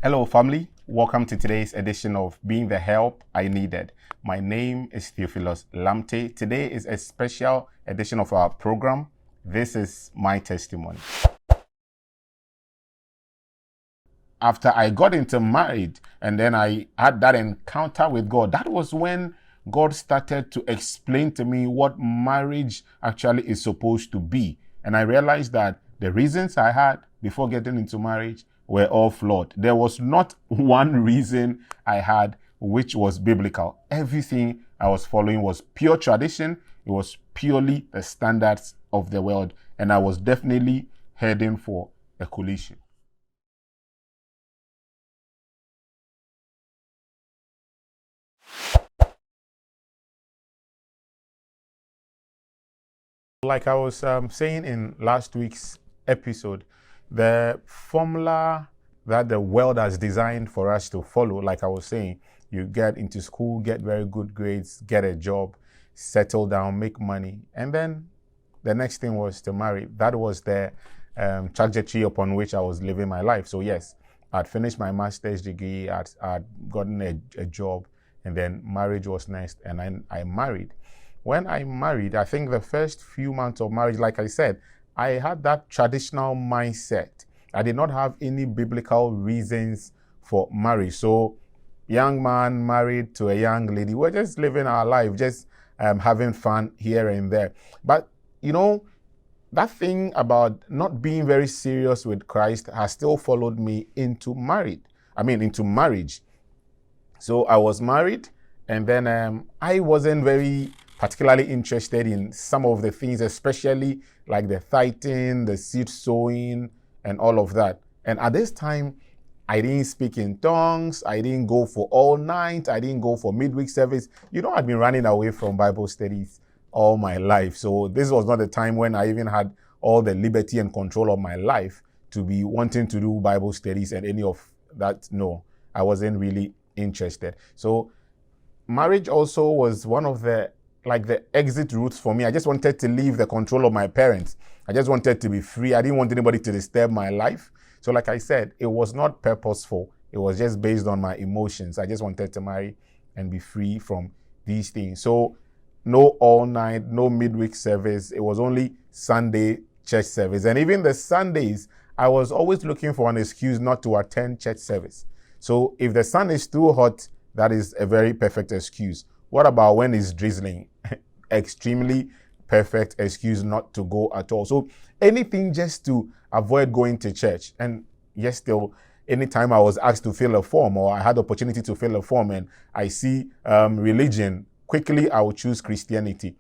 Hello, family. Welcome to today's edition of Being the Help I Needed. My name is Theophilus Lamptey. Today is a special edition of our program. This is my testimony. After I got into marriage and then I had that encounter with God, that was when God started to explain to me what marriage actually is supposed to be. And I realized that the reasons I had before getting into marriage were all flawed. There was not one reason I had which was biblical. Everything I was following was pure tradition. It was purely the standards of the world. And I was definitely heading for a collision. Like I was saying in last week's episode, the formula that the world has designed for us to follow, like I was saying, you get into school, get very good grades, get a job, settle down, make money, and then the next thing was to marry. That was the trajectory upon which I was living my life. So yes, I'd finished my master's degree, I'd gotten a job, and then marriage was next, and I married. When I married, I think the first few months of marriage, like I said, I had that traditional mindset. I did not have any biblical reasons for marriage. So, young man married to a young lady, we're just living our life, just having fun here and there. But, you know, that thing about not being very serious with Christ has still followed me into marriage. So I was married, and then I wasn't very particularly interested in some of the things, especially like the tithing, the seed sowing, and all of that. And at this time, I didn't speak in tongues. I didn't go for all night. I didn't go for midweek service. You know, I'd been running away from Bible studies all my life. So this was not the time when I even had all the liberty and control of my life to be wanting to do Bible studies and any of that. No, I wasn't really interested. So marriage also was one of the exit routes for me. I just wanted to leave the control of my parents. I just wanted to be free. I didn't want anybody to disturb my life. So like I said, it was not purposeful. It was just based on my emotions. I just wanted to marry and be free from these things. So no all night, no midweek service. It was only Sunday church service. And even the Sundays, I was always looking for an excuse not to attend church service. So if the sun is too hot, that is a very perfect excuse. What about when it's drizzling? Extremely perfect excuse not to go at all. So anything just to avoid going to church. And yes, still, anytime I was asked to fill a form or I had the opportunity to fill a form and I see religion, quickly I would choose Christianity.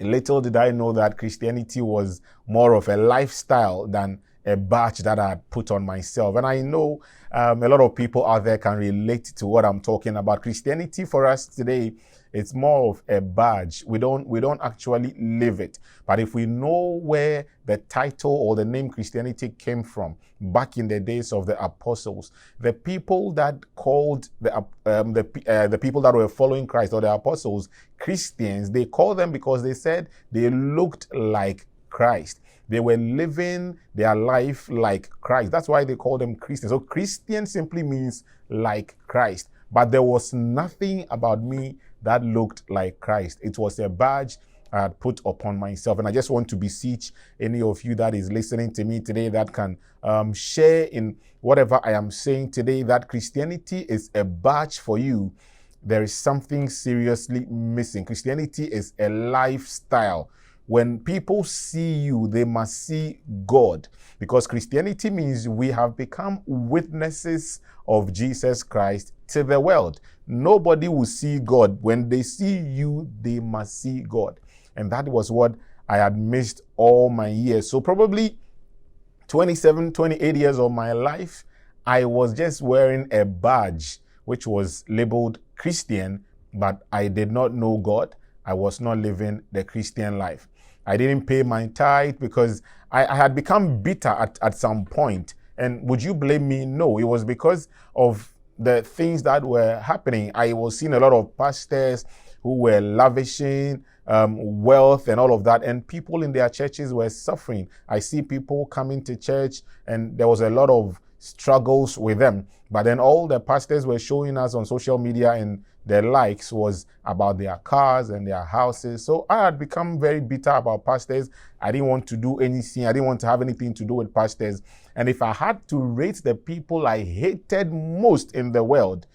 Little did I know that Christianity was more of a lifestyle than a badge that I had put on myself. And I know a lot of people out there can relate to what I'm talking about. Christianity for us today, it's more of a badge. We don't actually live it. But if we know where the title or the name Christianity came from, back in the days of the apostles, the people that called the people that were following Christ or the apostles Christians, they called them because they said they looked like Christ. They were living their life like Christ. That's why they call them Christians. So Christian simply means like Christ. But there was nothing about me that looked like Christ. It was a badge I had put upon myself. And I just want to beseech any of you that is listening to me today that can share in whatever I am saying today, that Christianity is a badge for you. There is something seriously missing. Christianity is a lifestyle. When people see you, they must see God, because Christianity means we have become witnesses of Jesus Christ to the world. Nobody will see God. When they see you, they must see God. And that was what I had missed all my years. So probably 27, 28 years of my life, I was just wearing a badge which was labeled Christian, but I did not know God. I was not living the Christian life. I didn't pay my tithe because I had become bitter at some point. And would you blame me? No, it was because of the things that were happening. I was seeing a lot of pastors who were lavishing wealth and all of that, and people in their churches were suffering. I see people coming to church, and there was a lot of struggles with them. But then all the pastors were showing us on social media and their likes was about their cars and their houses. So I had become very bitter about pastors. I didn't want to do anything. I didn't want to have anything to do with pastors. And if I had to rate the people I hated most in the world,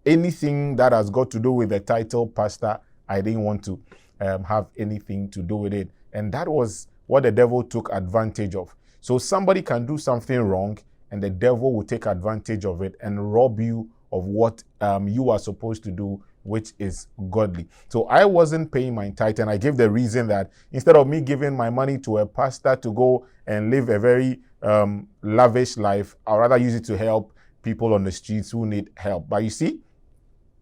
anything that has got to do with the title pastor, I didn't want to have anything to do with it. And that was what the devil took advantage of. So somebody can do something wrong and the devil will take advantage of it and rob you of what you are supposed to do, which is godly. So I wasn't paying my tithe, and I gave the reason that instead of me giving my money to a pastor to go and live a very lavish life, I'd rather use it to help people on the streets who need help. But you see,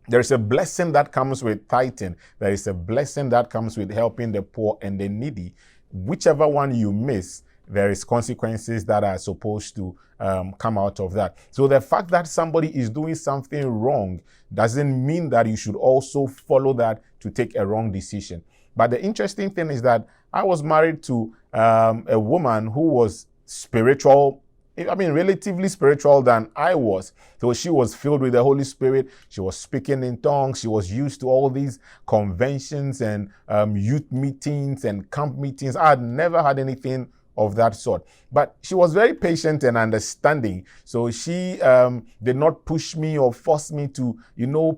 there is a blessing that comes with tithing. There is a blessing that comes with helping the poor and the needy. Whichever one you miss, there is consequences that are supposed to come out of that. So the fact that somebody is doing something wrong doesn't mean that you should also follow that to take a wrong decision. But the interesting thing is that I was married to a woman who was spiritual, relatively spiritual than I was. So she was filled with the Holy Spirit. She was speaking in tongues. She was used to all these conventions and youth meetings and camp meetings. I had never had anything of that sort. But she was very patient and understanding. So she did not push me or force me to,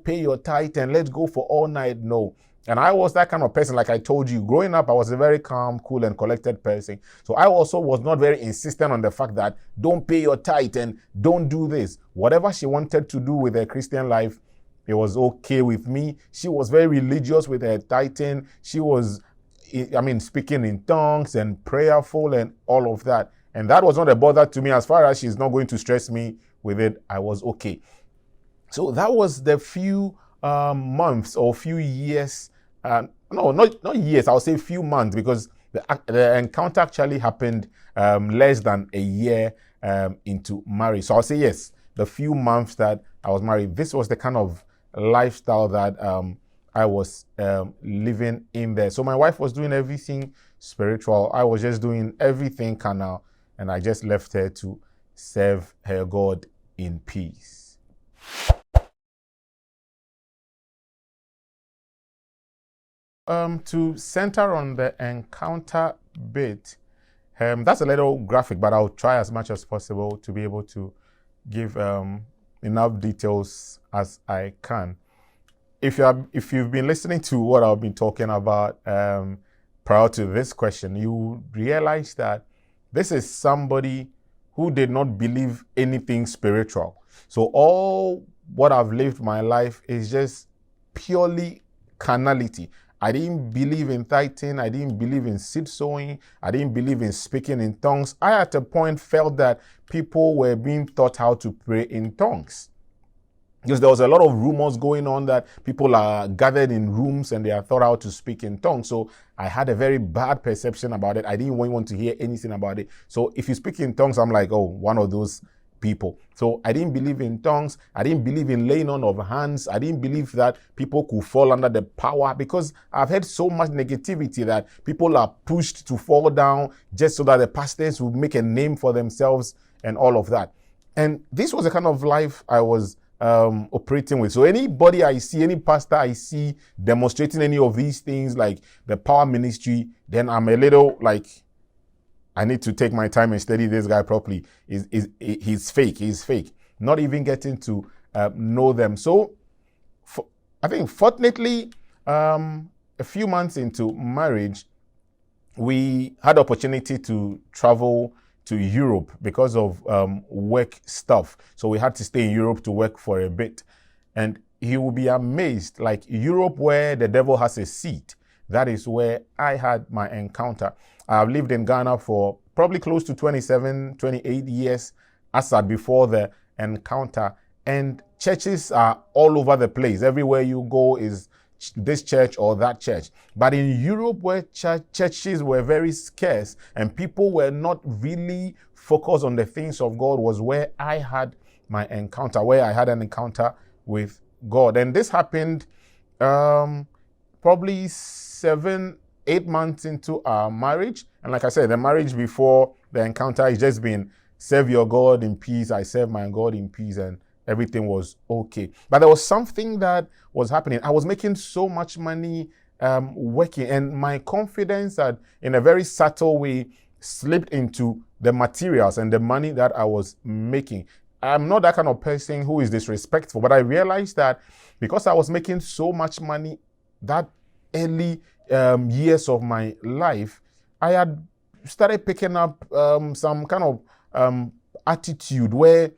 pay your tithe and let's go for all night. No. And I was that kind of person. Like I told you, growing up, I was a very calm, cool, and collected person. So I also was not very insistent on the fact that don't pay your tithe and don't do this. Whatever she wanted to do with her Christian life, it was okay with me. She was very religious with her tithing. She was, speaking in tongues and prayerful and all of that. And that was not a bother to me. As far as she's not going to stress me with it, I was okay. So that was the few months or few years. Not years, I'll say few months, because the encounter actually happened less than a year into marriage. So I'll say yes, the few months that I was married, this was the kind of lifestyle that I was living in there. So my wife was doing everything spiritual. I was just doing everything carnal, and I just left her to serve her God in peace. To center on the encounter bit, that's a little graphic, but I'll try as much as possible to be able to give enough details as I can. If you've been listening to what I've been talking about prior to this question, you realize that this is somebody who did not believe anything spiritual. So all what I've lived my life is just purely carnality. I didn't believe in tithing. I didn't believe in seed sowing. I didn't believe in speaking in tongues. I at a point felt that people were being taught how to pray in tongues. Because there was a lot of rumors going on that people are gathered in rooms and they are taught how to speak in tongues. So I had a very bad perception about it. I didn't want to hear anything about it. So if you speak in tongues, I'm like, oh, one of those people. So I didn't believe in tongues. I didn't believe in laying on of hands. I didn't believe that people could fall under the power, because I've heard so much negativity that people are pushed to fall down just so that the pastors will make a name for themselves and all of that. And this was the kind of life I was operating with. So anybody I see, any pastor I see demonstrating any of these things, like the power ministry, then I'm a little like, I need to take my time and study this guy properly. He's fake. He's fake. Not even getting to know them. So I think fortunately, a few months into marriage, we had opportunity to travel to Europe because of work stuff. So we had to stay in Europe to work for a bit. And he will be amazed, like Europe where the devil has a seat, that is where I had my encounter. I've lived in Ghana for probably close to 27, 28 years, as at before the encounter. And churches are all over the place. Everywhere you go is this church or that church. But in Europe, where churches were very scarce and people were not really focused on the things of God, was where I had my encounter, where I had an encounter with God. And this happened probably 7-8 months into our marriage. And like I said, the marriage before the encounter has just been serve your God in peace. I served my God in peace, and everything was okay. But there was something that was happening. I was making so much money working, and my confidence had, in a very subtle way, slipped into the materials and the money that I was making. I'm not that kind of person who is disrespectful, but I realized that because I was making so much money that early years of my life, I had started picking up some kind of attitude where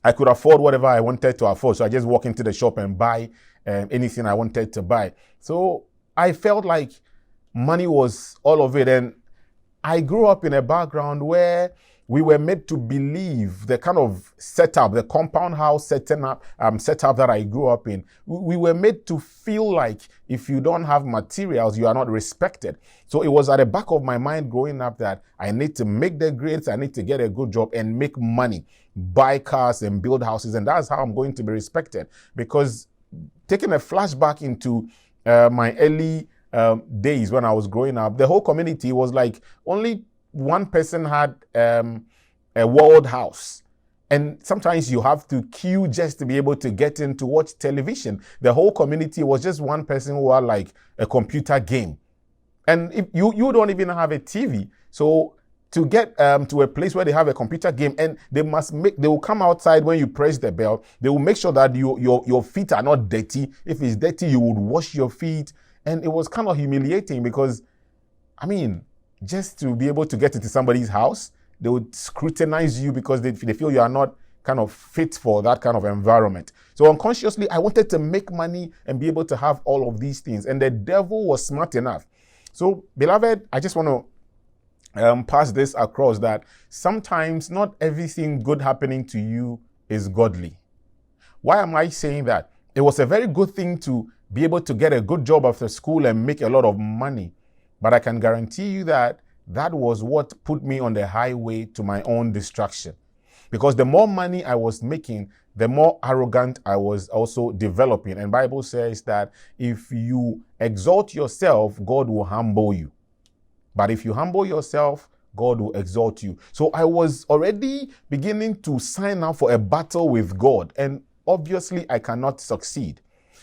I could afford whatever I wanted to afford. So I just walk into the shop and buy anything I wanted to buy. So I felt like money was all of it. And I grew up in a background where we were made to believe the kind of setup, the compound house setup that I grew up in. We were made to feel like if you don't have materials, you are not respected. So it was at the back of my mind growing up that I need to make the grades, I need to get a good job and make money, buy cars and build houses. And that's how I'm going to be respected. Because taking a flashback into my early days when I was growing up, the whole community was like only one person had a walled house. And sometimes you have to queue just to be able to get in to watch television. The whole community was just one person who had like a computer game. And if you don't even have a TV. So to get to a place where they have a computer game, and they will come outside when you press the bell. They will make sure that your feet are not dirty. If it's dirty, you would wash your feet. And it was kind of humiliating because, I mean, just to be able to get into somebody's house, they would scrutinize you because they feel you are not kind of fit for that kind of environment. So unconsciously, I wanted to make money and be able to have all of these things. And the devil was smart enough. So, beloved, I just want to pass this across that sometimes not everything good happening to you is godly. Why am I saying that? It was a very good thing to be able to get a good job after school and make a lot of money. But I can guarantee you that that was what put me on the highway to my own destruction. Because the more money I was making, the more arrogant I was also developing. And Bible says that if you exalt yourself, God will humble you. But if you humble yourself, God will exalt you. So I was already beginning to sign up for a battle with God. And obviously, I cannot succeed.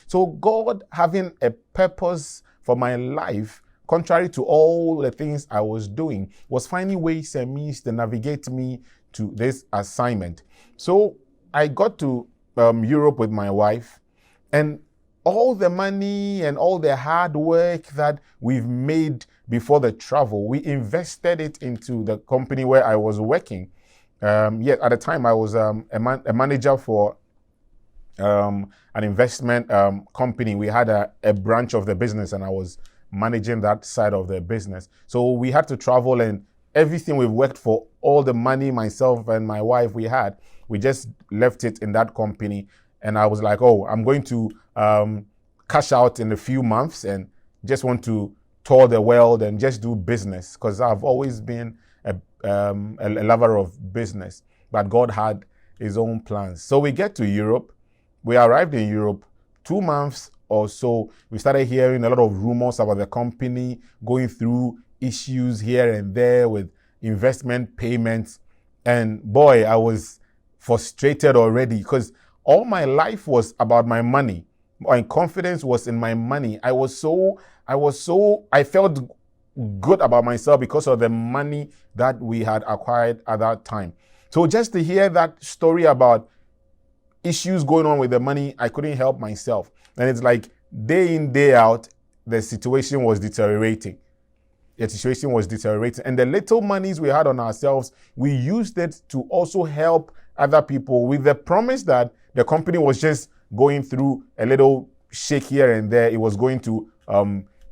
So God, having a purpose for my life, contrary to all the things I was doing, was finding ways and means to navigate me to this assignment. So I got to Europe with my wife, and all the money and all the hard work that we've made before the travel, we invested it into the company where I was working. Yet at the time, I was a manager for an investment company. We had a branch of the business, and I was managing that side of the business. So we had to travel, and everything we've worked for, all the money myself and my wife we had, we just left it in that company. And I was like, oh, I'm going to cash out in a few months and just want to tour the world and just do business, because I've always been a lover of business. But God had his own plans. So we get to Europe. We arrived in Europe 2 months or so. We started hearing a lot of rumors about the company going through issues here and there with investment payments. And boy, I was frustrated already because all my life was about my money. My confidence was in my money. I felt good about myself because of the money that we had acquired at that time. So just to hear that story about issues going on with the money, I couldn't help myself. And it's like day in, day out, the situation was deteriorating. And the little monies we had on ourselves, we used it to also help other people with the promise that the company was just going through a little shake here and there. It was going to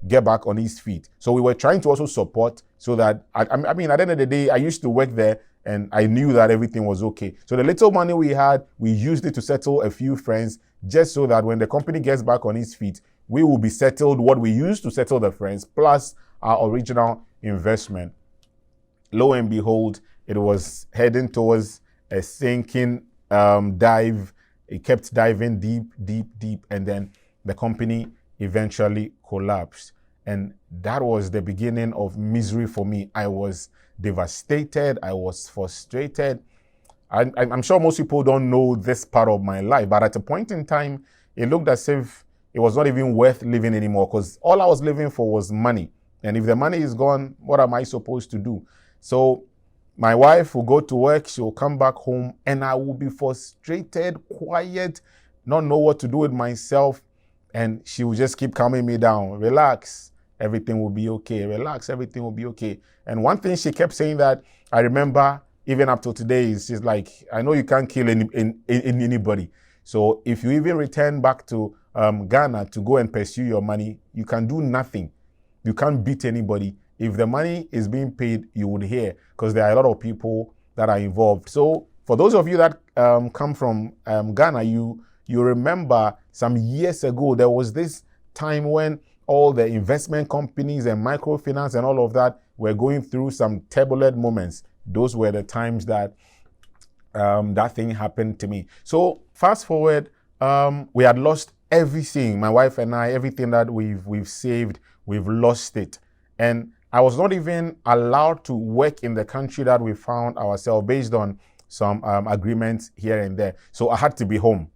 get back on its feet. So we were trying to also support so that, I mean, at the end of the day, I used to work there and I knew that everything was okay. So the little money we had, we used it to settle a few friends, just so that when the company gets back on its feet, we will be settled what we used to settle the friends, plus our original investment. Lo and behold, it was heading towards a sinking dive. It kept diving deep, and then the company eventually collapsed. And that was the beginning of misery for me. I was devastated. I was frustrated. I'm sure most people don't know this part of my life, but at a point in time, it looked as if it was not even worth living anymore, because all I was living for was money. And if the money is gone, what am I supposed to do? So my wife will go to work, she will come back home, and I will be frustrated, quiet, not know what to do with myself. And she will just keep calming me down. Relax, everything will be okay. Relax, everything will be okay. And one thing she kept saying that I remember even up to today is, she's like, I know you can't kill anybody. So if you even return back to Ghana to go and pursue your money, you can do nothing. You can't beat anybody. If the money is being paid, you would hear, because there are a lot of people that are involved. So for those of you that come from Ghana, you remember some years ago, there was this time when all the investment companies and microfinance and all of that were going through some turbulent moments. Those were the times that that thing happened to me. So fast forward, we had lost everything. My wife and I, everything that we've saved, we've lost it. And I was not even allowed to work in the country that we found ourselves based on some agreements here and there. So I had to be home.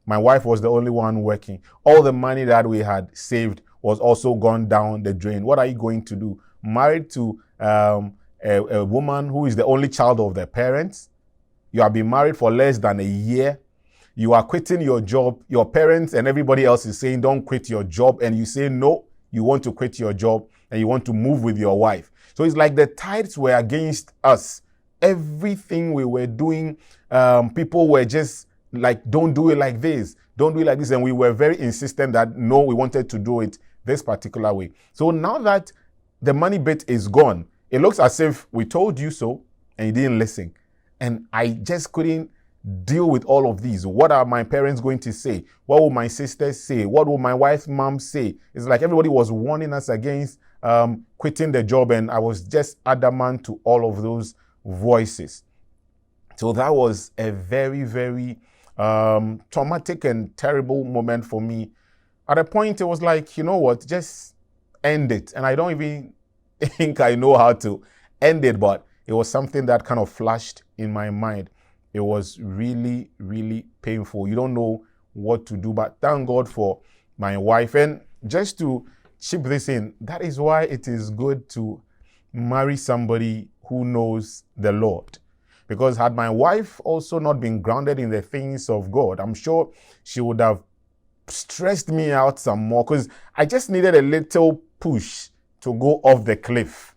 My wife was the only one working. All the money that we had saved was also gone down the drain. What are you going to do? Married to a woman who is the only child of their parents. You have been married for less than a year. You are quitting your job. Your parents and everybody else is saying, don't quit your job. And you say, no, you want to quit your job and you want to move with your wife. So it's like the tides were against us. Everything we were doing, people were just like, don't do it like this. Don't do it like this. And we were very insistent that, no, we wanted to do it this particular way. So now that the money bit is gone, it looks as if we told you so and you didn't listen. And I just couldn't deal with all of these. What are my parents going to say? What will my sisters say? What will my wife's mom say? It's like everybody was warning us against quitting the job, and I was just adamant to all of those voices. So that was a very, very traumatic and terrible moment for me. At a point, it was like, you know what, just end it. And I don't even think I know how to end it, but it was something that kind of flashed in my mind. It was really, really painful. You don't know what to do, but thank God for my wife. And just to chip this in, that is why it is good to marry somebody who knows the Lord. Because had my wife also not been grounded in the things of God, I'm sure she would have stressed me out some more, because I just needed a little push to go off the cliff.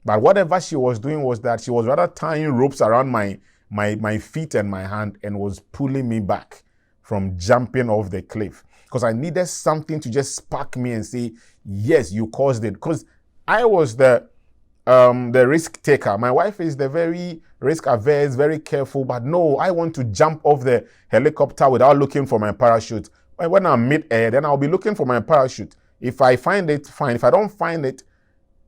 But whatever she was doing was that she was rather tying ropes around my feet and my hand and was pulling me back from jumping off the cliff. Because I needed something to just spark me and say, yes, you caused it. Because I was the risk taker. My wife is the very risk averse, very careful. But no, I want to jump off the helicopter without looking for my parachute. When I'm mid-air, then I'll be looking for my parachute. If I find it, fine. If I don't find it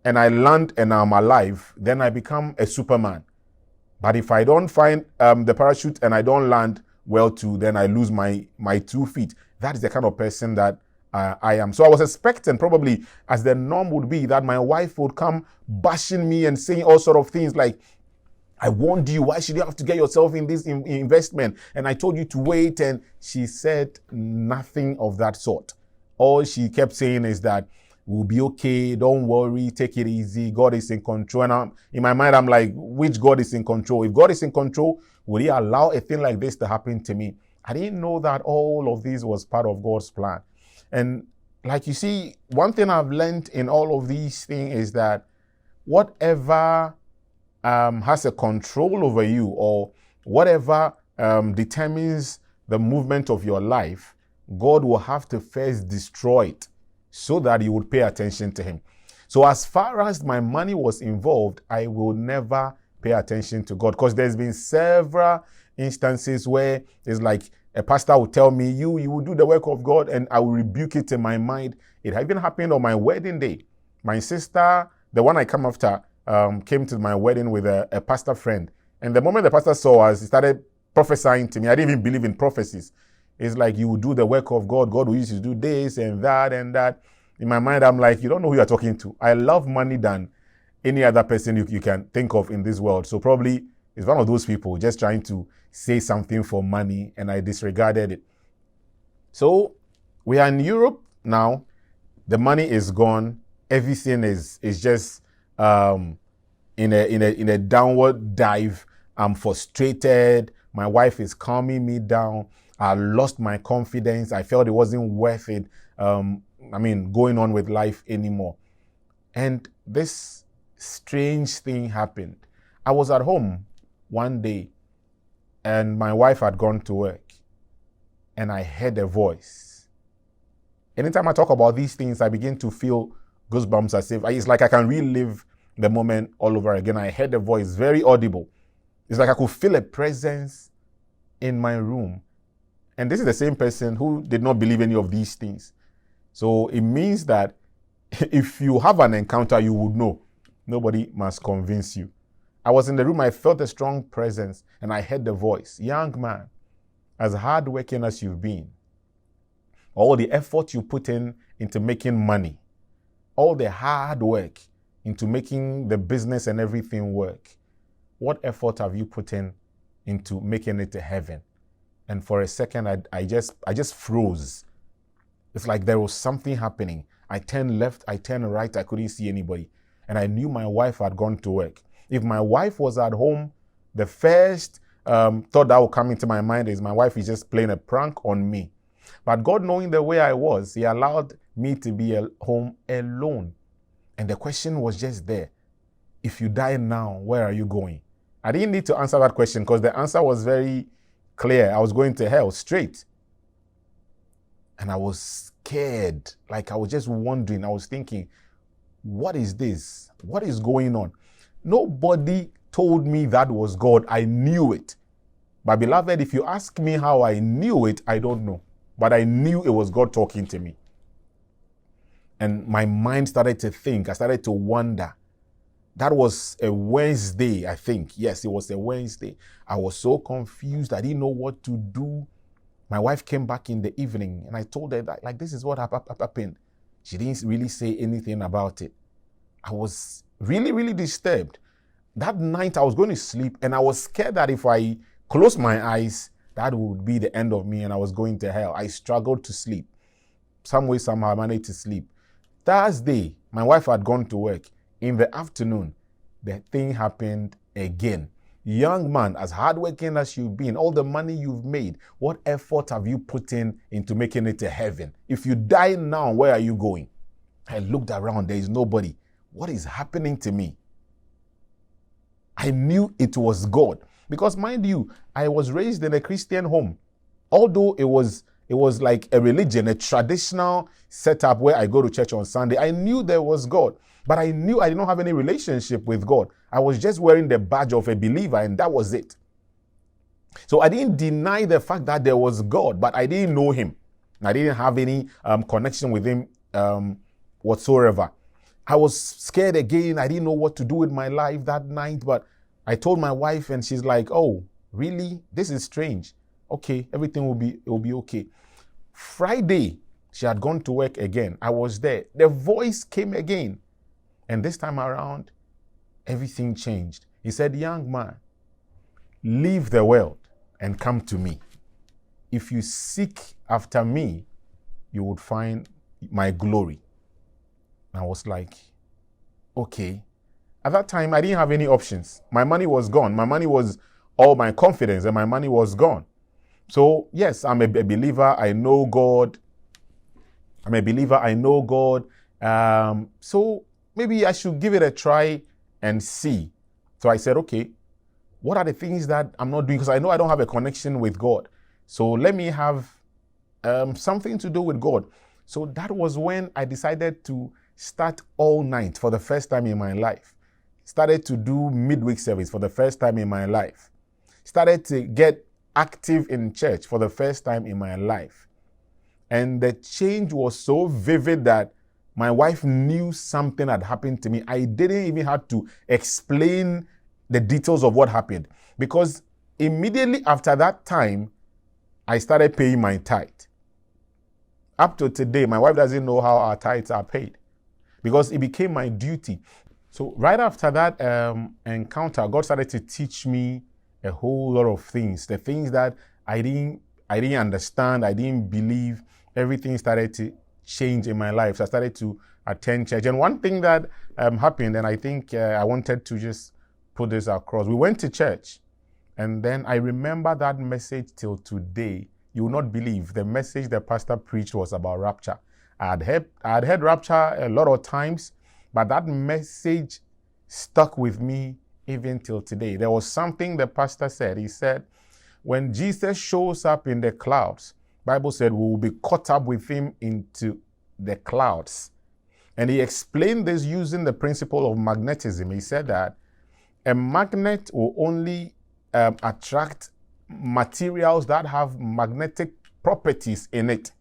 and I land and I'm alive, then I become a Superman. But if I don't find the parachute and I don't land well too, then I lose my 2 feet. That is the kind of person that I am. So I was expecting, probably as the norm would be, that my wife would come bashing me and saying all sort of things like, I warned you, why should you have to get yourself in this investment? And I told you to wait. And she said nothing of that sort. All she kept saying is that we'll be okay, don't worry, take it easy, God is in control. And in my mind, I'm like, which God is in control? If God is in control, would he allow a thing like this to happen to me? I didn't know that all of this was part of God's plan. And like you see, one thing I've learned in all of these things is that whatever has a control over you, or whatever determines the movement of your life, God will have to first destroy it so that you would pay attention to him. So as far as my money was involved, I will never pay attention to God, because there's been several instances where it's like a pastor will tell me, you will do the work of God, and I will rebuke it in my mind. It even happened on my wedding day. My sister, the one I come after, came to my wedding with a pastor friend. And the moment the pastor saw us, he started prophesying to me. I didn't even believe in prophecies. It's like, you will do the work of God. God will use you to do this and that and that. In my mind, I'm like, you don't know who you're talking to. I love money than any other person you can think of in this world. So probably it's one of those people just trying to say something for money, and I disregarded it. So we are in Europe now. The money is gone. Everything is just in a downward dive. I'm frustrated. My wife is calming me down. I lost my confidence. I felt it wasn't worth it. Going on with life anymore. And this strange thing happened. I was at home one day, and my wife had gone to work, and I heard a voice. Anytime I talk about these things, I begin to feel goosebumps, as if it's like I can relive the moment all over again. I heard a voice, very audible. It's like I could feel a presence in my room. And this is the same person who did not believe any of these things. So it means that if you have an encounter, you would know. Nobody must convince you. I was in the room, I felt a strong presence, and I heard the voice. Young man, as hardworking as you've been, all the effort you put into making money, all the hard work into making the business and everything work, what effort have you put into making it to heaven? And for a second, I just froze. It's like there was something happening. I turned left, I turned right, I couldn't see anybody. And I knew my wife had gone to work. If my wife was at home, the first thought that would come into my mind is my wife is just playing a prank on me. But God, knowing the way I was, He allowed me to be at home alone. And the question was just there. If you die now, where are you going? I didn't need to answer that question because the answer was very clear. I was going to hell straight. And I was scared. Like I was just wondering. I was thinking, what is this? What is going on? Nobody told me that was God. I knew it. But beloved, if you ask me how I knew it, I don't know. But I knew it was God talking to me. And my mind started to think. I started to wonder. That was a Wednesday, I think. Yes, it was a Wednesday. I was so confused. I didn't know what to do. My wife came back in the evening, and I told her that, like, this is what happened. She didn't really say anything about it. I was really, really disturbed. That night, I was going to sleep, and I was scared that if I closed my eyes, that would be the end of me, and I was going to hell. I struggled to sleep. Some way, somehow, I managed to sleep. Thursday, my wife had gone to work. In the afternoon, the thing happened again. Young man, as hardworking as you've been, all the money you've made, what effort have you put into making it to heaven? If you die now, where are you going? I looked around, there is nobody. What is happening to me? I knew it was God. Because mind you, I was raised in a Christian home. Although it was like a religion, a traditional setup where I go to church on Sunday, I knew there was God. But I knew I did not have any relationship with God. I was just wearing the badge of a believer, and that was it. So I didn't deny the fact that there was God, but I didn't know Him. I didn't have any connection with Him whatsoever. I was scared again. I didn't know what to do with my life that night, but I told my wife, and she's like, "Oh, really? This is strange. Okay, everything will be okay." Friday, she had gone to work again. I was there. The voice came again. And this time around, everything changed. He said, "Young man, leave the world and come to me. If you seek after me, you would find my glory." And I was like, okay. At that time, I didn't have any options. My money was gone. My money was all my confidence, and my money was gone. So, yes, I'm a believer. I know God. I'm a believer. I know God. So maybe I should give it a try and see. So I said, okay, what are the things that I'm not doing? Because I know I don't have a connection with God. So let me have something to do with God. So that was when I decided to start all night for the first time in my life. Started to do midweek service for the first time in my life. Started to get active in church for the first time in my life. And the change was so vivid that my wife knew something had happened to me. I didn't even have to explain the details of what happened, because immediately after that time, I started paying my tithe. Up to today, my wife doesn't know how our tithes are paid, because it became my duty. So right after that encounter, God started to teach me a whole lot of things. The things that I didn't understand, I didn't believe. Everything started to change in my life. So I started to attend church. And one thing that happened, and I think I wanted to just put this across. We went to church, and then I remember that message till today. You will not believe the message the pastor preached was about rapture. I had heard rapture a lot of times, but that message stuck with me even till today. There was something the pastor said. He said, when Jesus shows up in the clouds, Bible said we will be caught up with him into the clouds. And he explained this using the principle of magnetism. He said that a magnet will only attract materials that have magnetic properties in it.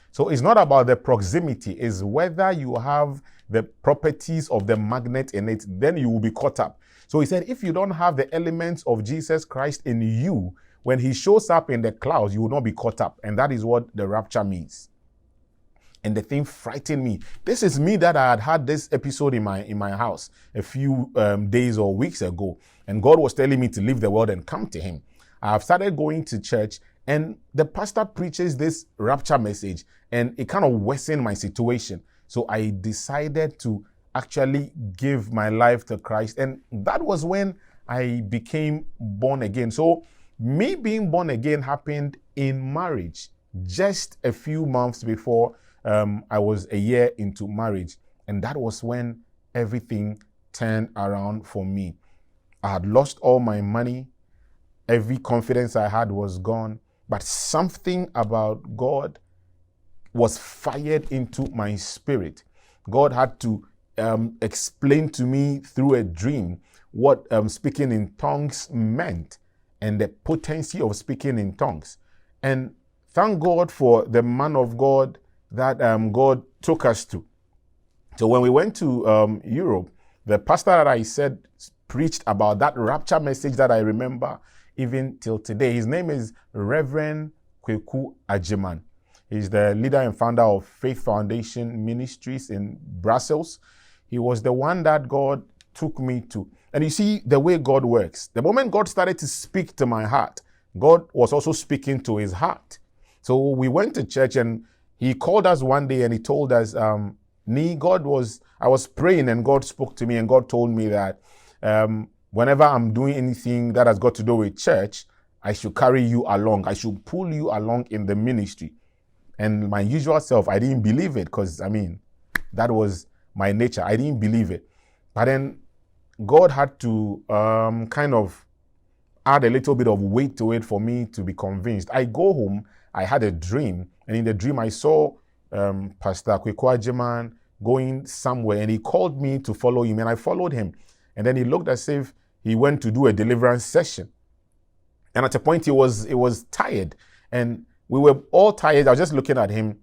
So it's not about the proximity, it's whether you have the properties of the magnet in it, then you will be caught up. So he said, if you don't have the elements of Jesus Christ in you, when he shows up in the clouds, you will not be caught up. And that is what the rapture means. And the thing frightened me. This is me that I had this episode in my house a few days or weeks ago. And God was telling me to leave the world and come to him. I have started going to church, and the pastor preaches this rapture message, and it kind of worsened my situation. So I decided to actually give my life to Christ. And that was when I became born again. So me being born again happened in marriage, just a few months before I was a year into marriage. And that was when everything turned around for me. I had lost all my money. Every confidence I had was gone. But something about God was fired into my spirit. God had to explain to me through a dream what speaking in tongues meant and the potency of speaking in tongues. And thank God for the man of God that God took us to. So when we went to Europe, the pastor that I said preached about that rapture message that I remember even till today. His name is Reverend Kweku Ajiman. He's the leader and founder of Faith Foundation Ministries in Brussels. He was the one that God took me to. And you see the way God works. The moment God started to speak to my heart, God was also speaking to his heart. So we went to church, and he called us one day and he told us, I was praying and God spoke to me, and God told me that whenever I'm doing anything that has got to do with church, I should carry you along. I should pull you along in the ministry. And my usual self, I didn't believe it, because, that was my nature. I didn't believe it. But then God had to kind of add a little bit of weight to it for me to be convinced. I go home, I had a dream, and in the dream I saw Pastor Kweku Ajiman going somewhere, and he called me to follow him, and I followed him. And then he looked as if he went to do a deliverance session. And at a point he was tired, and we were all tired. I was just looking at him,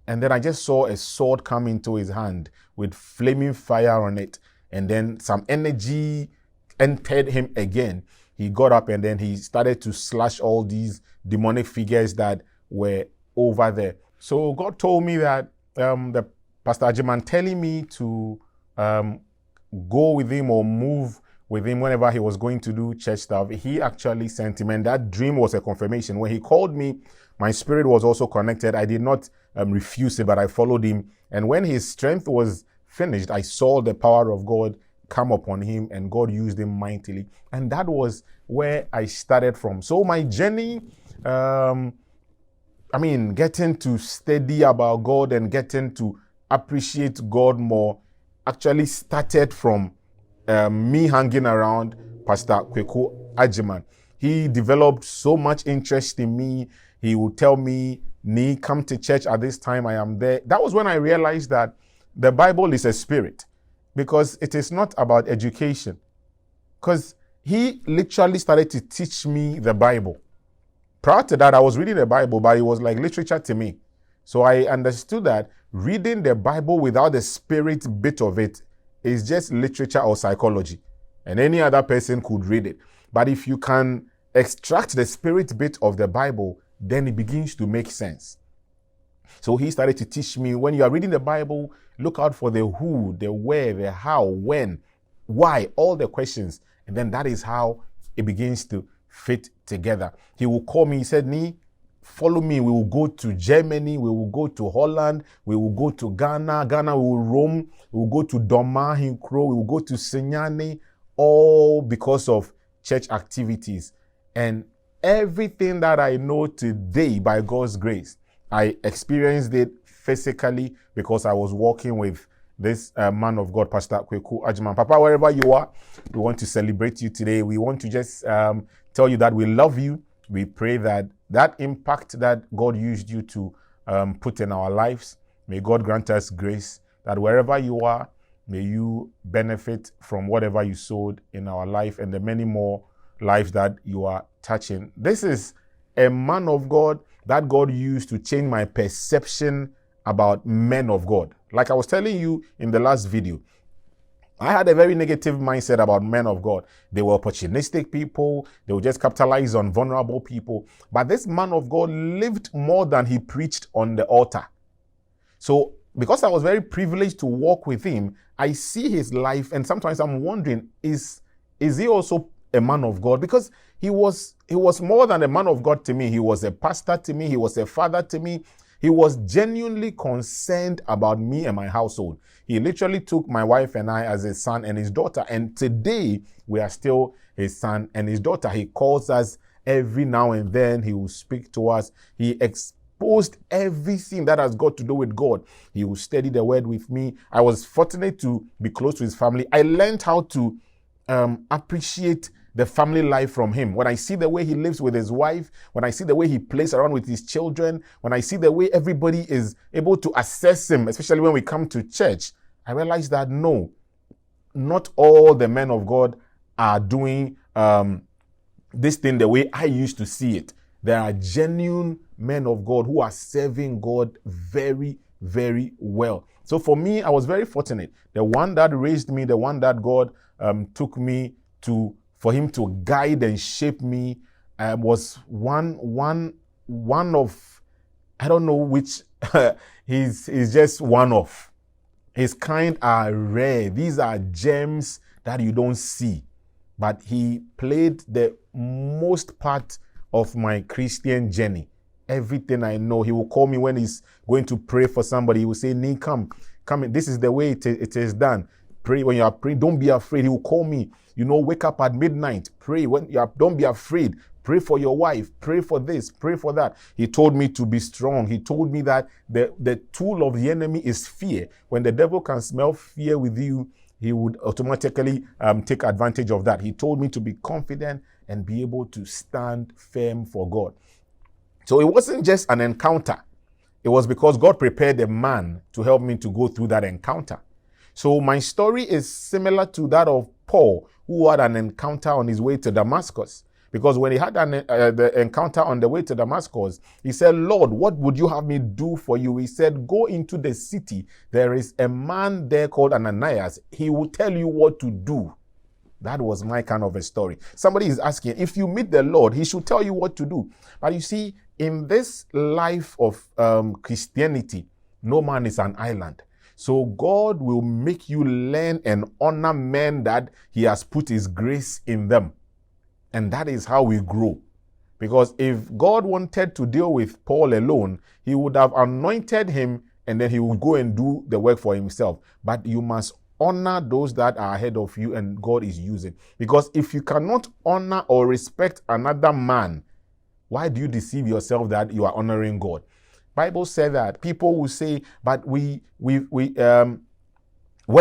and then I just saw a sword come into his hand with flaming fire on it. And then some energy entered him again. He got up, and then he started to slash all these demonic figures that were over there. So God told me that the Pastor Ajiman telling me to go with him or move with him whenever he was going to do church stuff, he actually sent him. And that dream was a confirmation. When he called me, my spirit was also connected. I did not refuse it, but I followed him. And when his strength was finished, I saw the power of God come upon him, and God used him mightily. And that was where I started from. So my journey, getting to study about God and getting to appreciate God more, actually started from me hanging around Pastor Kweku Ajiman. He developed so much interest in me. He would tell me, "Nee, come to church at this time, I am there." That was when I realized that the Bible is a spirit, because it is not about education. Because he literally started to teach me the Bible. Prior to that, I was reading the Bible, but it was like literature to me. So I understood that reading the Bible without the spirit bit of it is just literature or psychology, and any other person could read it. But if you can extract the spirit bit of the Bible, then it begins to make sense. So he started to teach me, when you are reading the Bible, look out for the who, the where, the how, when. Why? All the questions. And then that is how it begins to fit together. He will call me. He said, Nee, follow me. We will go to Germany. We will go to Holland. We will go to Ghana. Ghana, we will roam. We will go to Doma, Hinkro. We will go to Senyane, all because of church activities. And everything that I know today, by God's grace, I experienced it physically because I was walking with this man of God, Pastor Kweku Ajman. Papa, wherever you are, we want to celebrate you today. We want to just tell you that we love you. We pray that that impact that God used you to put in our lives, may God grant us grace that wherever you are, may you benefit from whatever you sowed in our life and the many more lives that you are touching. This is a man of God that God used to change my perception about men of God. Like I was telling you in the last video, I had a very negative mindset about men of God. They were opportunistic people. They would just capitalize on vulnerable people. But this man of God lived more than he preached on the altar. So because I was very privileged to walk with him, I see his life, and sometimes I'm wondering, is he also a man of God? Because he was more than a man of God to me. He was a pastor to me. He was a father to me. He was genuinely concerned about me and my household. He literally took my wife and I as his son and his daughter. And today, we are still his son and his daughter. He calls us every now and then. He will speak to us. He exposed everything that has got to do with God. He will study the word with me. I was fortunate to be close to his family. I learned how to appreciate the family life from him. When I see the way he lives with his wife, when I see the way he plays around with his children, when I see the way everybody is able to assess him, especially when we come to church, I realize that no, not all the men of God are doing this thing the way I used to see it. There are genuine men of God who are serving God very, very well. So for me, I was very fortunate. The one that raised me, the one that God took me to, for him to guide and shape me, was one of, I don't know which, he's just one of. His kind are rare. These are gems that you don't see. But he played the most part of my Christian journey. Everything I know. He will call me when he's going to pray for somebody. He will say, Nee, come in. This is the way it is done. Pray when you are praying. Don't be afraid. He will call me. Wake up at midnight. Pray. Don't be afraid. Pray for your wife. Pray for this. Pray for that. He told me to be strong. He told me that the tool of the enemy is fear. When the devil can smell fear with you, he would automatically take advantage of that. He told me to be confident and be able to stand firm for God. So it wasn't just an encounter. It was because God prepared a man to help me to go through that encounter. So my story is similar to that of Paul, who had an encounter on his way to Damascus. Because when he had the encounter on the way to Damascus, he said, Lord, what would you have me do for you? He said, go into the city. There is a man there called Ananias. He will tell you what to do. That was my kind of a story. Somebody is asking, if you meet the Lord, he should tell you what to do. But you see, in this life of Christianity, no man is an island. So God will make you learn and honor men that he has put his grace in them. And that is how we grow. Because if God wanted to deal with Paul alone, he would have anointed him and then he would go and do the work for himself. But you must honor those that are ahead of you and God is using. Because if you cannot honor or respect another man, why do you deceive yourself that you are honoring God? Bible said that people will say, but where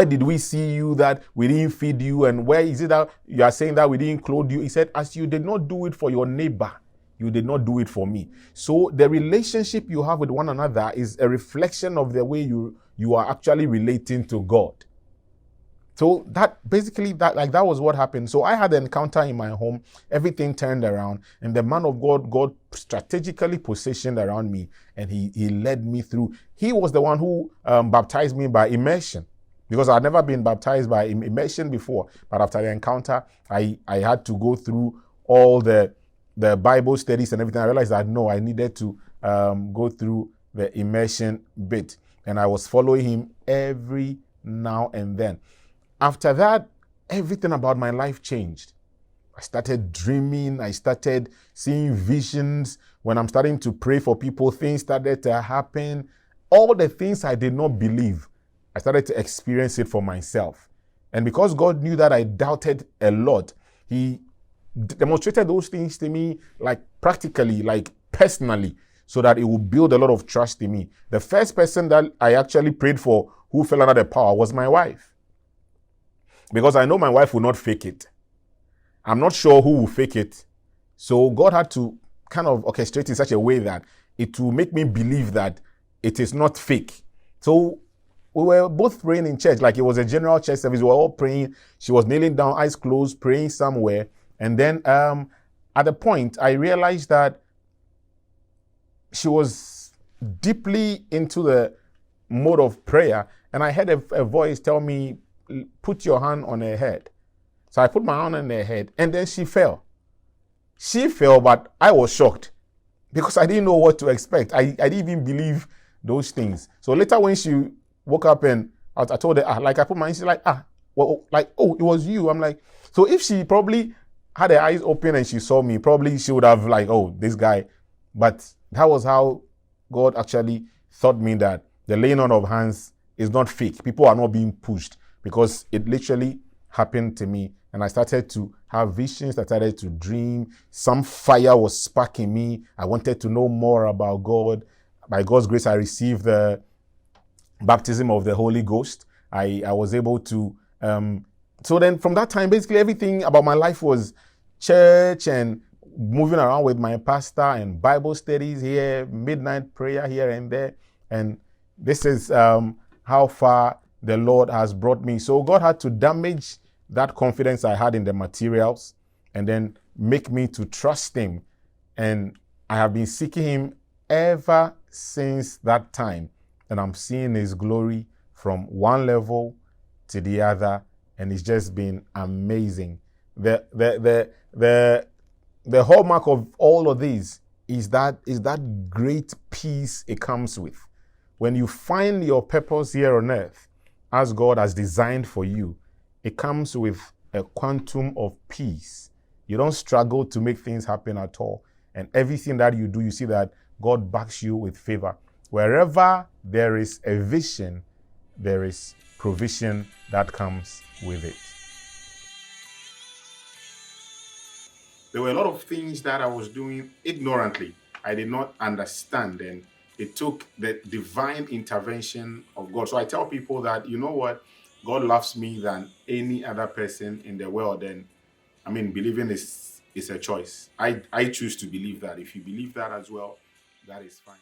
did we see you that we didn't feed you? And where is it that you are saying that we didn't clothe you? He said, as you did not do it for your neighbor, you did not do it for me. So the relationship you have with one another is a reflection of the way you are actually relating to God. So that was what happened. So I had an encounter in my home. Everything turned around, and the man of God strategically positioned around me, and he led me through. He was the one who baptized me by immersion, because I had never been baptized by immersion before. But after the encounter, I had to go through all the Bible studies and everything. I realized that no, I needed to go through the immersion bit, and I was following him every now and then. After that, everything about my life changed. I started dreaming. I started seeing visions. When I'm starting to pray for people, things started to happen. All the things I did not believe, I started to experience it for myself. And because God knew that I doubted a lot, He demonstrated those things to me, like practically, like personally, so that it would build a lot of trust in me. The first person that I actually prayed for who fell under the power was my wife. Because I know my wife will not fake it. I'm not sure who will fake it. So God had to kind of orchestrate in such a way that it will make me believe that it is not fake. So we were both praying in church, like it was a general church service. We were all praying. She was kneeling down, eyes closed, praying somewhere. And then at the point, I realized that she was deeply into the mode of prayer. And I heard a voice tell me, put your hand on her head. So I put my hand on her head, and then she fell. She fell, but I was shocked because I didn't know what to expect. I didn't even believe those things. So later when she woke up and I told her, like I put my hand, she's like, well, like, oh, it was you. I'm like, so if she probably had her eyes open and she saw me, probably she would have like, oh, this guy. But that was how God actually taught me that the laying on of hands is not fake. People are not being pushed, because it literally happened to me. And I started to have visions. I started to dream. Some fire was sparking me. I wanted to know more about God. By God's grace, I received the baptism of the Holy Ghost. I was able to, so then from that time, basically everything about my life was church and moving around with my pastor and Bible studies here, midnight prayer here and there. And this is how far the Lord has brought me. So God had to damage that confidence I had in the materials and then make me to trust Him. And I have been seeking Him ever since that time. And I'm seeing His glory from one level to the other. And it's just been amazing. The hallmark of all of these is that great peace it comes with. When you find your purpose here on earth, as God has designed for you, it comes with a quantum of peace. You don't struggle to make things happen at all. And everything that you do, you see that God backs you with favor. Wherever there is a vision, there is provision that comes with it. There were a lot of things that I was doing ignorantly. I did not understand, and it took the divine intervention of God. So I tell people that, you know what? God loves me than any other person in the world. And I mean, believing is a choice. I choose to believe that. If you believe that as well, that is fine.